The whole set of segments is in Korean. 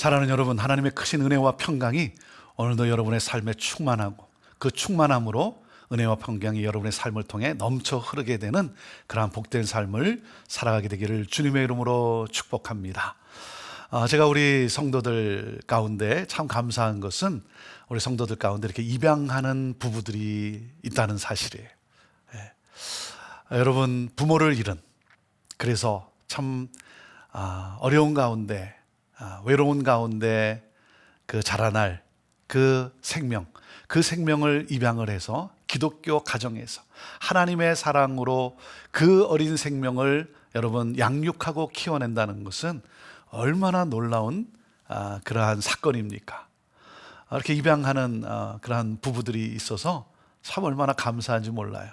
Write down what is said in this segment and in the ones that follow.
사랑하는 여러분, 하나님의 크신 은혜와 평강이 오늘도 여러분의 삶에 충만하고 그 충만함으로 은혜와 평강이 여러분의 삶을 통해 넘쳐 흐르게 되는 그러한 복된 삶을 살아가게 되기를 주님의 이름으로 축복합니다. 제가 우리 성도들 가운데 참 감사한 것은 우리 성도들 가운데 이렇게 입양하는 부부들이 있다는 사실이에요. 여러분, 부모를 잃은, 그래서 참 어려운 가운데, 외로운 가운데 그 자라날 그 생명을 입양을 해서 기독교 가정에서 하나님의 사랑으로 그 어린 생명을 여러분 양육하고 키워낸다는 것은 얼마나 놀라운 그러한 사건입니까? 이렇게 입양하는 그러한 부부들이 있어서 참 얼마나 감사한지 몰라요.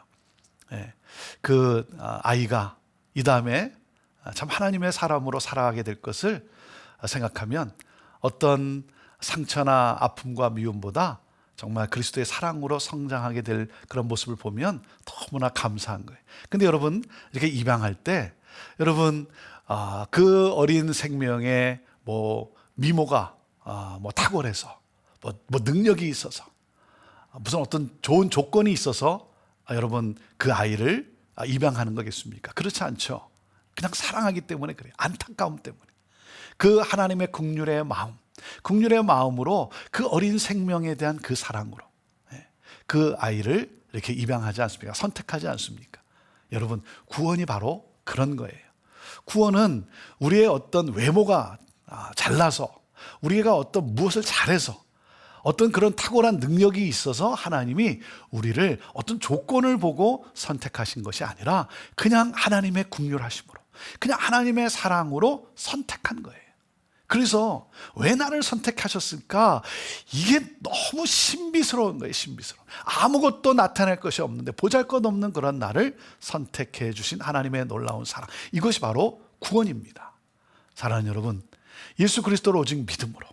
그 아이가 이 다음에 참 하나님의 사람으로 살아가게 될 것을 생각하면 어떤 상처나 아픔과 미움보다 정말 그리스도의 사랑으로 성장하게 될 그런 모습을 보면 너무나 감사한 거예요. 근데 여러분, 이렇게 입양할 때 여러분 그 어린 생명의 미모가 탁월해서 능력이 있어서 무슨 어떤 좋은 조건이 있어서 여러분 그 아이를 입양하는 거겠습니까? 그렇지 않죠. 그냥 사랑하기 때문에 그래요. 안타까움 때문에. 그 하나님의 긍휼의 마음으로 그 어린 생명에 대한 그 사랑으로 그 아이를 이렇게 입양하지 않습니까? 선택하지 않습니까? 여러분, 구원이 바로 그런 거예요. 구원은 우리의 어떤 외모가 잘나서, 우리가 어떤 무엇을 잘해서, 어떤 그런 탁월한 능력이 있어서 하나님이 우리를 어떤 조건을 보고 선택하신 것이 아니라 그냥 하나님의 긍휼하심으로, 그냥 하나님의 사랑으로 선택한 거예요. 그래서 왜 나를 선택하셨을까? 이게 너무 신비스러운 거예요. 신비스러워. 아무것도 나타낼 것이 없는데 보잘것없는 그런 나를 선택해 주신 하나님의 놀라운 사랑, 이것이 바로 구원입니다. 사랑하는 여러분, 예수 그리스도를 오직 믿음으로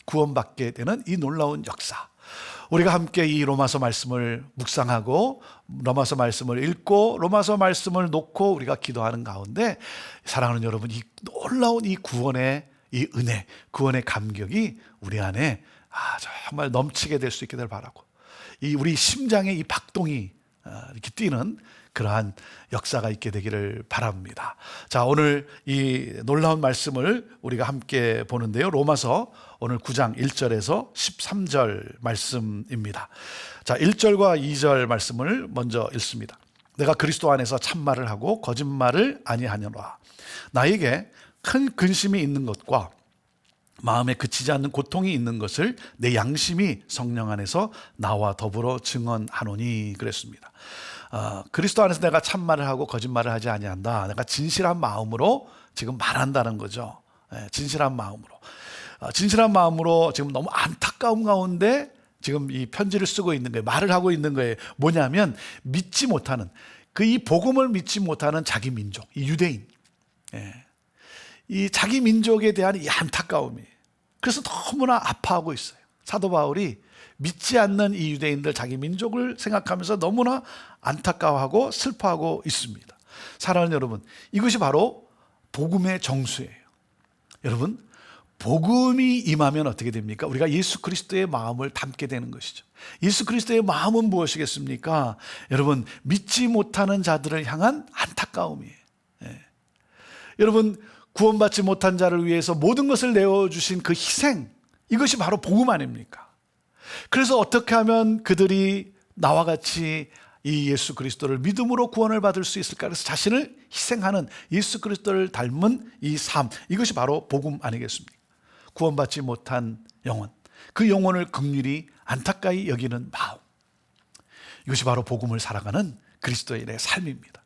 구원받게 되는 이 놀라운 역사, 우리가 함께 이 로마서 말씀을 묵상하고 로마서 말씀을 읽고 로마서 말씀을 놓고 우리가 기도하는 가운데, 사랑하는 여러분, 이 놀라운 이 구원의 이 은혜, 구원의 감격이 우리 안에 정말 넘치게 될 수 있기를 바라고, 이 우리 심장에 이 박동이 이렇게 뛰는 그러한 역사가 있게 되기를 바랍니다. 자, 오늘 이 놀라운 말씀을 우리가 함께 보는데요, 로마서 오늘 9장 1절에서 13절 말씀입니다. 자, 1절과 2절 말씀을 먼저 읽습니다. 내가 그리스도 안에서 참말을 하고 거짓말을 아니하노라. 나에게 큰 근심이 있는 것과 마음에 그치지 않는 고통이 있는 것을 내 양심이 성령 안에서 나와 더불어 증언하노니 그랬습니다. 그리스도 안에서 내가 참말을 하고 거짓말을 하지 아니한다. 내가 진실한 마음으로 지금 말한다는 거죠. 진실한 마음으로 지금 너무 안타까운 가운데 지금 이 편지를 쓰고 있는 거예요. 말을 하고 있는 거예요. 뭐냐면 믿지 못하는, 이 복음을 믿지 못하는 자기 민족, 이 유대인, 이 자기 민족에 대한 이 안타까움이, 그래서 너무나 아파하고 있어요. 사도 바울이 믿지 않는 이 유대인들, 자기 민족을 생각하면서 너무나 안타까워하고 슬퍼하고 있습니다. 사랑하는 여러분, 이것이 바로 복음의 정수예요. 여러분, 복음이 임하면 어떻게 됩니까? 우리가 예수 그리스도의 마음을 담게 되는 것이죠. 예수 그리스도의 마음은 무엇이겠습니까? 여러분, 믿지 못하는 자들을 향한 안타까움이에요. 여러분, 구원받지 못한 자를 위해서 모든 것을 내어주신 그 희생, 이것이 바로 복음 아닙니까? 그래서 어떻게 하면 그들이 나와 같이 이 예수 그리스도를 믿음으로 구원을 받을 수 있을까? 그래서 자신을 희생하는, 예수 그리스도를 닮은 이 삶, 이것이 바로 복음 아니겠습니까? 구원받지 못한 영혼, 그 영혼을 긍휼히 안타까이 여기는 마음, 이것이 바로 복음을 살아가는 그리스도인의 삶입니다.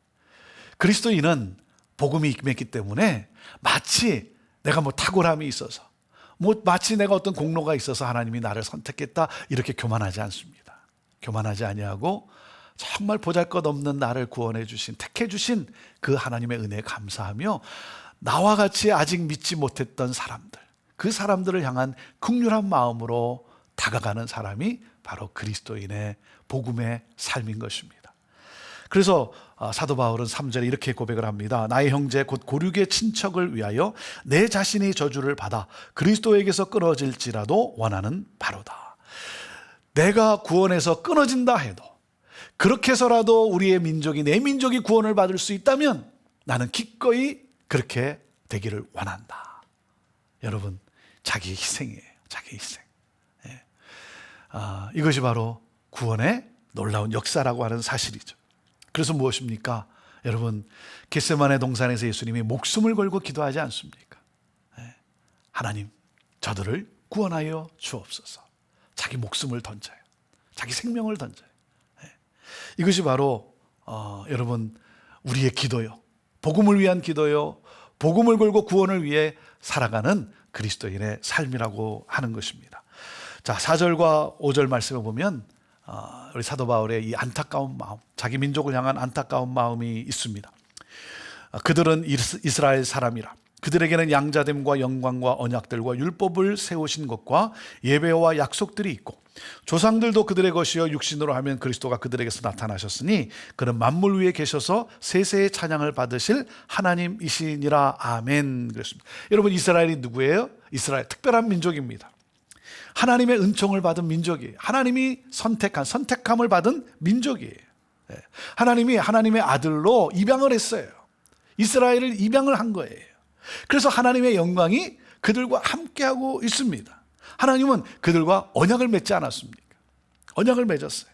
그리스도인은 복음이 임했기 때문에 마치 내가 탁월함이 있어서, 마치 내가 어떤 공로가 있어서 하나님이 나를 선택했다, 이렇게 교만하지 않습니다. 교만하지 아니하고 정말 보잘것없는 나를 구원해 주신, 택해 주신 그 하나님의 은혜에 감사하며 나와 같이 아직 믿지 못했던 사람들, 그 사람들을 향한 긍휼한 마음으로 다가가는 사람이 바로 그리스도인의 복음의 삶인 것입니다. 그래서 사도 바울은 3절에 이렇게 고백을 합니다. 나의 형제 곧 고륙의 친척을 위하여 내 자신이 저주를 받아 그리스도에게서 끊어질지라도 원하는 바로다. 내가 구원에서 끊어진다 해도, 그렇게 해서라도 우리의 민족이, 내 민족이 구원을 받을 수 있다면 나는 기꺼이 그렇게 되기를 원한다. 여러분, 자기 희생이에요. 자기 희생. 예. 이것이 바로 구원의 놀라운 역사라고 하는 사실이죠. 그래서 무엇입니까? 여러분, 겟세마네 동산에서 예수님이 목숨을 걸고 기도하지 않습니까? 예. 하나님, 저들을 구원하여 주옵소서. 자기 목숨을 던져요. 자기 생명을 던져요. 예. 이것이 바로 여러분, 우리의 기도요, 복음을 위한 기도요, 복음을 걸고 구원을 위해 살아가는 그리스도인의 삶이라고 하는 것입니다. 자, 4절과 5절 말씀을 보면 우리 사도 바울의 이 안타까운 마음, 자기 민족을 향한 안타까운 마음이 있습니다. 그들은 이스라엘 사람이라. 그들에게는 양자됨과 영광과 언약들과 율법을 세우신 것과 예배와 약속들이 있고, 조상들도 그들의 것이요 육신으로 하면 그리스도가 그들에게서 나타나셨으니 그는 만물 위에 계셔서 세세의 찬양을 받으실 하나님이시니라. 아멘. 그랬습니다. 여러분, 이스라엘이 누구예요? 이스라엘 특별한 민족입니다. 하나님의 은총을 받은 민족이에요. 하나님이 선택함을 받은 민족이에요. 하나님이 하나님의 아들로 입양을 했어요. 이스라엘을 입양을 한 거예요. 그래서 하나님의 영광이 그들과 함께하고 있습니다. 하나님은 그들과 언약을 맺지 않았습니까? 언약을 맺었어요.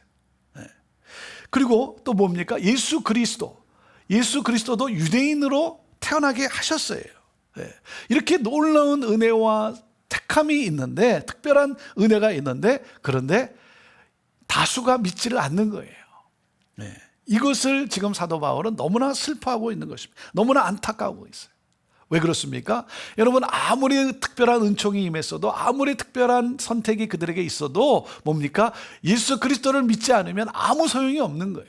그리고 또 뭡니까? 예수 그리스도도 유대인으로 태어나게 하셨어요. 이렇게 놀라운 은혜와 택함이 있는데, 특별한 은혜가 있는데, 그런데 다수가 믿지를 않는 거예요. 이것을 지금 사도 바울은 너무나 슬퍼하고 있는 것입니다. 너무나 안타까워하고 있어요. 왜 그렇습니까? 여러분, 아무리 특별한 은총이 임했어도, 아무리 특별한 선택이 그들에게 있어도 뭡니까? 예수 그리스도를 믿지 않으면 아무 소용이 없는 거예요.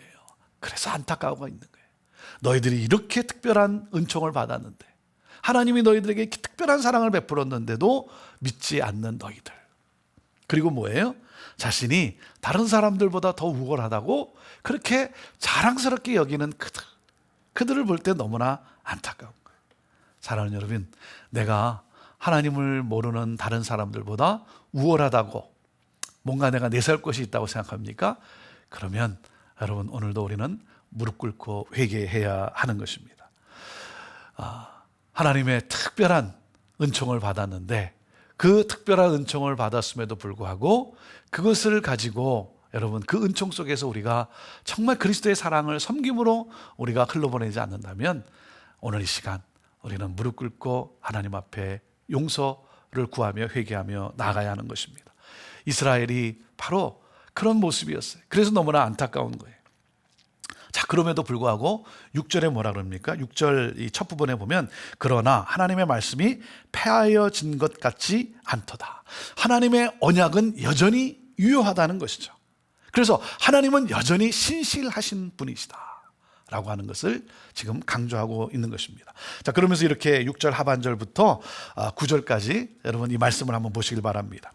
그래서 안타까워가 있는 거예요. 너희들이 이렇게 특별한 은총을 받았는데, 하나님이 너희들에게 특별한 사랑을 베풀었는데도 믿지 않는 너희들. 그리고 뭐예요? 자신이 다른 사람들보다 더 우월하다고 그렇게 자랑스럽게 여기는 그들을 볼 때 너무나 안타까운 거예요. 사랑하는 여러분, 내가 하나님을 모르는 다른 사람들보다 우월하다고 뭔가 내가 내세울 것이 있다고 생각합니까? 그러면 여러분, 오늘도 우리는 무릎 꿇고 회개해야 하는 것입니다. 하나님의 특별한 은총을 받았는데, 그 특별한 은총을 받았음에도 불구하고 그것을 가지고 여러분, 그 은총 속에서 우리가 정말 그리스도의 사랑을 섬김으로 우리가 흘러보내지 않는다면 오늘 이 시간 우리는 무릎 꿇고 하나님 앞에 용서를 구하며 회개하며 나아가야 하는 것입니다. 이스라엘이 바로 그런 모습이었어요. 그래서 너무나 안타까운 거예요. 자, 그럼에도 불구하고 6절에 뭐라 그럽니까? 6절 이 첫 부분에 보면, 그러나 하나님의 말씀이 폐하여진 것 같지 않도다. 하나님의 언약은 여전히 유효하다는 것이죠. 그래서 하나님은 여전히 신실하신 분이시다 라고 하는 것을 지금 강조하고 있는 것입니다. 자, 그러면서 이렇게 6절 하반절부터 9절까지 여러분 이 말씀을 한번 보시길 바랍니다.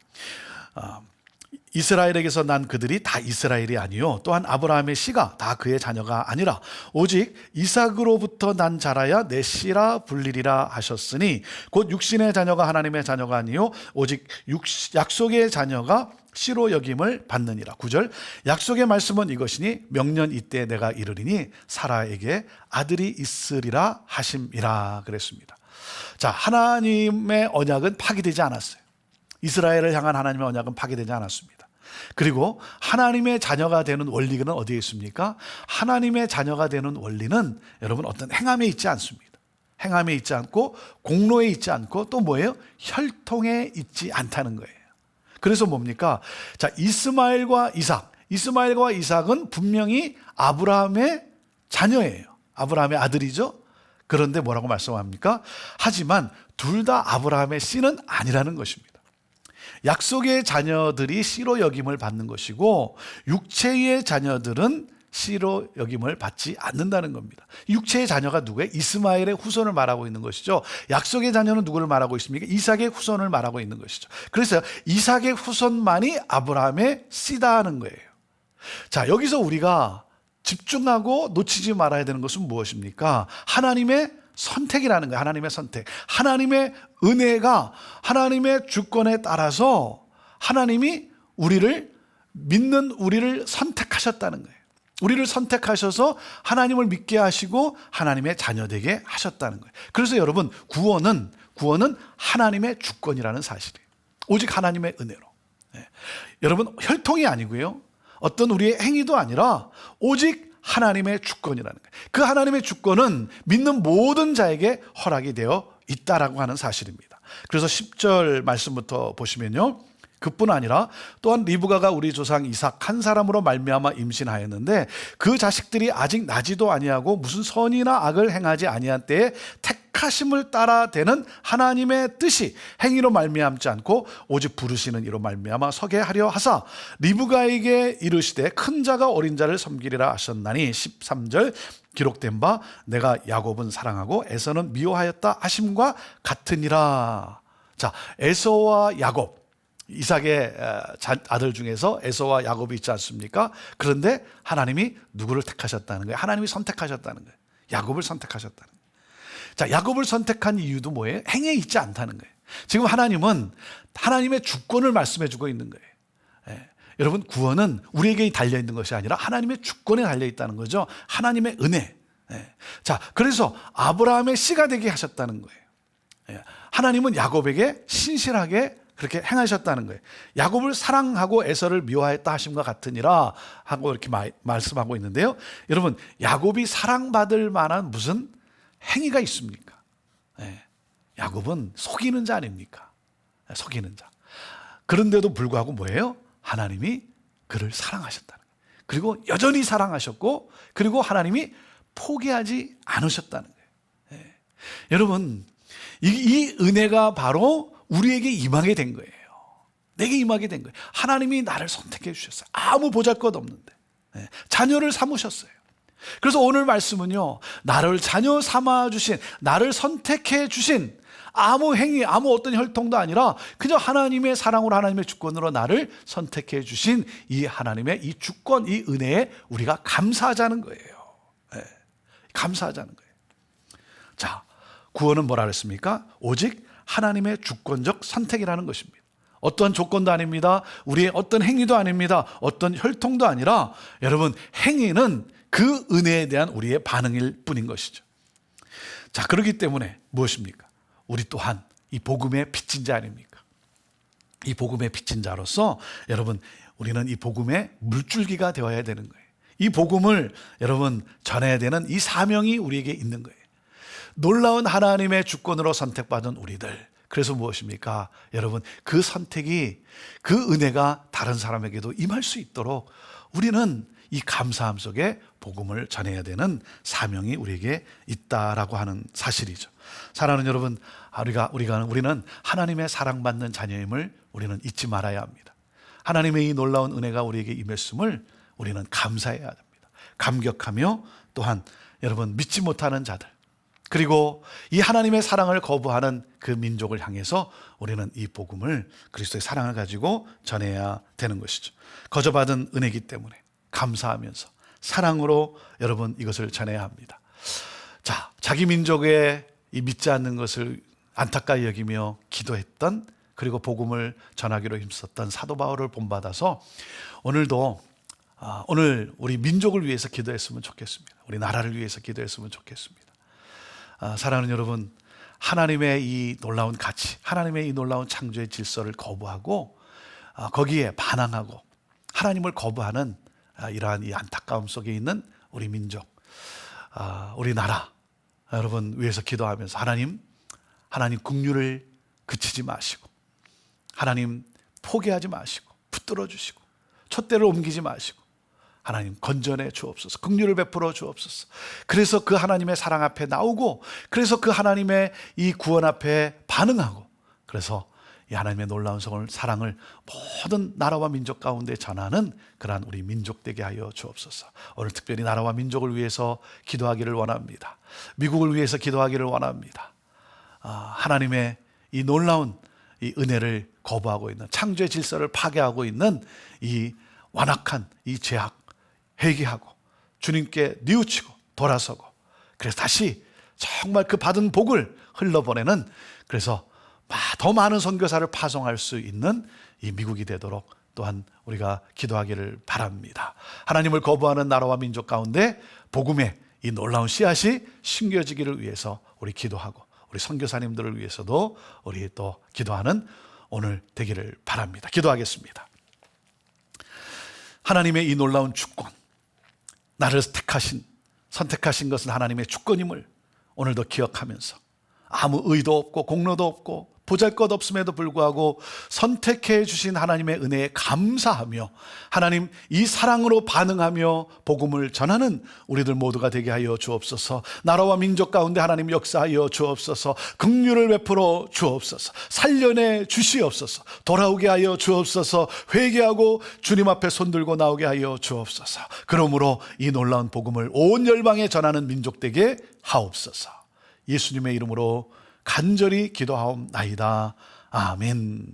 이스라엘에게서 난 그들이 다 이스라엘이 아니요 또한 아브라함의 씨가 다 그의 자녀가 아니라 오직 이삭으로부터 난 자라야 내 씨라 불리리라 하셨으니 곧 육신의 자녀가 하나님의 자녀가 아니요 오직 약속의 자녀가 씨로 여김을 받느니라. 9절, 약속의 말씀은 이것이니 명년 이때 내가 이르리니 사라에게 아들이 있으리라 하심이라 그랬습니다. 자, 하나님의 언약은 파기되지 않았어요. 이스라엘을 향한 하나님의 언약은 파기되지 않았습니다. 그리고 하나님의 자녀가 되는 원리는 어디에 있습니까? 하나님의 자녀가 되는 원리는 여러분 어떤 행함에 있지 않습니다. 행함에 있지 않고 공로에 있지 않고 또 뭐예요? 혈통에 있지 않다는 거예요. 그래서 뭡니까? 자, 이스마엘과 이삭은 분명히 아브라함의 자녀예요. 아브라함의 아들이죠. 그런데 뭐라고 말씀합니까? 하지만 둘 다 아브라함의 씨는 아니라는 것입니다. 약속의 자녀들이 씨로 여김을 받는 것이고 육체의 자녀들은 씨로 여김을 받지 않는다는 겁니다. 육체의 자녀가 누구예요? 이스마엘의 후손을 말하고 있는 것이죠. 약속의 자녀는 누구를 말하고 있습니까? 이삭의 후손을 말하고 있는 것이죠. 그래서 이삭의 후손만이 아브라함의 씨다 하는 거예요. 자, 여기서 우리가 집중하고 놓치지 말아야 되는 것은 무엇입니까? 하나님의 선택이라는 거예요. 하나님의 선택. 하나님의 은혜가 하나님의 주권에 따라서 하나님이 우리를 믿는 우리를 선택하셨다는 거예요. 우리를 선택하셔서 하나님을 믿게 하시고 하나님의 자녀 되게 하셨다는 거예요. 그래서 여러분, 구원은 하나님의 주권이라는 사실이에요. 오직 하나님의 은혜로. 네. 여러분, 혈통이 아니고요, 어떤 우리의 행위도 아니라 오직 하나님의 주권이라는 거예요. 그 하나님의 주권은 믿는 모든 자에게 허락이 되어 있다라고 하는 사실입니다. 그래서 10절 말씀부터 보시면요, 그뿐 아니라 또한 리브가가 우리 조상 이삭 한 사람으로 말미암아 임신하였는데 그 자식들이 아직 나지도 아니하고 무슨 선이나 악을 행하지 아니한 때에 택하심을 따라 되는 하나님의 뜻이 행위로 말미암지 않고 오직 부르시는 이로 말미암아 서게 하려 하사 리브가에게 이르시되 큰 자가 어린 자를 섬기리라 하셨나니 13절 기록된 바 내가 야곱은 사랑하고 에서는 미워하였다 하심과 같으니라. 자, 에서와 야곱, 이삭의 아들 중에서 에서와 야곱이 있지 않습니까? 그런데 하나님이 누구를 택하셨다는 거예요? 하나님이 선택하셨다는 거예요. 야곱을 선택하셨다는 거예요. 자, 야곱을 선택한 이유도 뭐예요? 행에 있지 않다는 거예요. 지금 하나님은 하나님의 주권을 말씀해 주고 있는 거예요. 예. 여러분, 구원은 우리에게 달려있는 것이 아니라 하나님의 주권에 달려있다는 거죠. 하나님의 은혜. 예. 자, 그래서 아브라함의 씨가 되게 하셨다는 거예요. 예. 하나님은 야곱에게 신실하게 그렇게 행하셨다는 거예요. 야곱을 사랑하고 에서를 미워하였다 하심과 같으니라 하고 이렇게 말씀하고 있는데요. 여러분, 야곱이 사랑받을 만한 무슨 행위가 있습니까? 네. 야곱은 속이는 자 아닙니까? 네, 속이는 자. 그런데도 불구하고 뭐예요? 하나님이 그를 사랑하셨다는 거예요. 그리고 여전히 사랑하셨고, 그리고 하나님이 포기하지 않으셨다는 거예요. 네. 여러분, 이 은혜가 바로 우리에게 임하게 된 거예요. 내게 임하게 된 거예요. 하나님이 나를 선택해 주셨어요. 아무 보잘것 없는데. 네. 자녀를 삼으셨어요. 그래서 오늘 말씀은요, 나를 자녀 삼아 주신, 나를 선택해 주신 아무 행위, 아무 어떤 혈통도 아니라 그저 하나님의 사랑으로, 하나님의 주권으로 나를 선택해 주신 이 하나님의 이 주권, 이 은혜에 우리가 감사하자는 거예요. 네. 감사하자는 거예요. 자, 구원은 뭐라 그랬습니까? 오직 하나님의 주권적 선택이라는 것입니다. 어떠한 조건도 아닙니다. 우리의 어떤 행위도 아닙니다. 어떤 혈통도 아니라 여러분, 행위는 그 은혜에 대한 우리의 반응일 뿐인 것이죠. 자, 그렇기 때문에 무엇입니까? 우리 또한 이 복음의 빚진 자 아닙니까? 이 복음의 빚진 자로서 여러분, 우리는 이 복음의 물줄기가 되어야 되는 거예요. 이 복음을 여러분 전해야 되는 이 사명이 우리에게 있는 거예요. 놀라운 하나님의 주권으로 선택받은 우리들, 그래서 무엇입니까? 여러분, 그 선택이, 그 은혜가 다른 사람에게도 임할 수 있도록 우리는 이 감사함 속에 복음을 전해야 되는 사명이 우리에게 있다라고 하는 사실이죠. 사랑하는 여러분, 우리는 하나님의 사랑받는 자녀임을 우리는 잊지 말아야 합니다. 하나님의 이 놀라운 은혜가 우리에게 임했음을 우리는 감사해야 합니다. 감격하며 또한 여러분, 믿지 못하는 자들, 그리고 이 하나님의 사랑을 거부하는 그 민족을 향해서 우리는 이 복음을, 그리스도의 사랑을 가지고 전해야 되는 것이죠. 거저받은 은혜이기 때문에 감사하면서 사랑으로 여러분 이것을 전해야 합니다. 자, 자기 민족의 이 믿지 않는 것을 안타까이 여기며 기도했던, 그리고 복음을 전하기로 힘썼던 사도 바울을 본받아서 오늘도 오늘 우리 민족을 위해서 기도했으면 좋겠습니다. 우리 나라를 위해서 기도했으면 좋겠습니다. 사랑하는 여러분, 하나님의 이 놀라운 가치, 하나님의 이 놀라운 창조의 질서를 거부하고 거기에 반항하고 하나님을 거부하는 이러한 이 안타까움 속에 있는 우리 민족, 우리 나라 여러분 위해서 기도하면서 하나님 긍휼을 그치지 마시고, 하나님 포기하지 마시고 붙들어 주시고 촛대를 옮기지 마시고 하나님 건전해 주옵소서, 긍휼을 베풀어 주옵소서. 그래서 그 하나님의 사랑 앞에 나오고, 그래서 그 하나님의 이 구원 앞에 반응하고, 그래서 이 하나님의 놀라운 사랑을 모든 나라와 민족 가운데 전하는 그러한 우리 민족 되게 하여 주옵소서. 오늘 특별히 나라와 민족을 위해서 기도하기를 원합니다. 미국을 위해서 기도하기를 원합니다. 하나님의 이 놀라운 이 은혜를 거부하고 있는, 창조의 질서를 파괴하고 있는 이 완악한 이 죄악 회개하고 주님께 뉘우치고 돌아서고, 그래서 다시 정말 그 받은 복을 흘러보내는, 그래서 더 많은 선교사를 파송할 수 있는 이 미국이 되도록 또한 우리가 기도하기를 바랍니다. 하나님을 거부하는 나라와 민족 가운데 복음의 이 놀라운 씨앗이 심겨지기를 위해서 우리 기도하고, 우리 선교사님들을 위해서도 우리 또 기도하는 오늘 되기를 바랍니다. 기도하겠습니다. 하나님의 이 놀라운 주권, 나를 선택하신 것은 하나님의 주권임을 오늘도 기억하면서 아무 의도 없고 공로도 없고 보잘것없음에도 불구하고 선택해 주신 하나님의 은혜에 감사하며, 하나님 이 사랑으로 반응하며 복음을 전하는 우리들 모두가 되게 하여 주옵소서. 나라와 민족 가운데 하나님 역사하여 주옵소서. 긍휼을 베풀어 주옵소서. 살려내 주시옵소서. 돌아오게 하여 주옵소서. 회개하고 주님 앞에 손들고 나오게 하여 주옵소서. 그러므로 이 놀라운 복음을 온 열방에 전하는 민족 되게 하옵소서. 예수님의 이름으로 간절히 기도하옵나이다. 아멘.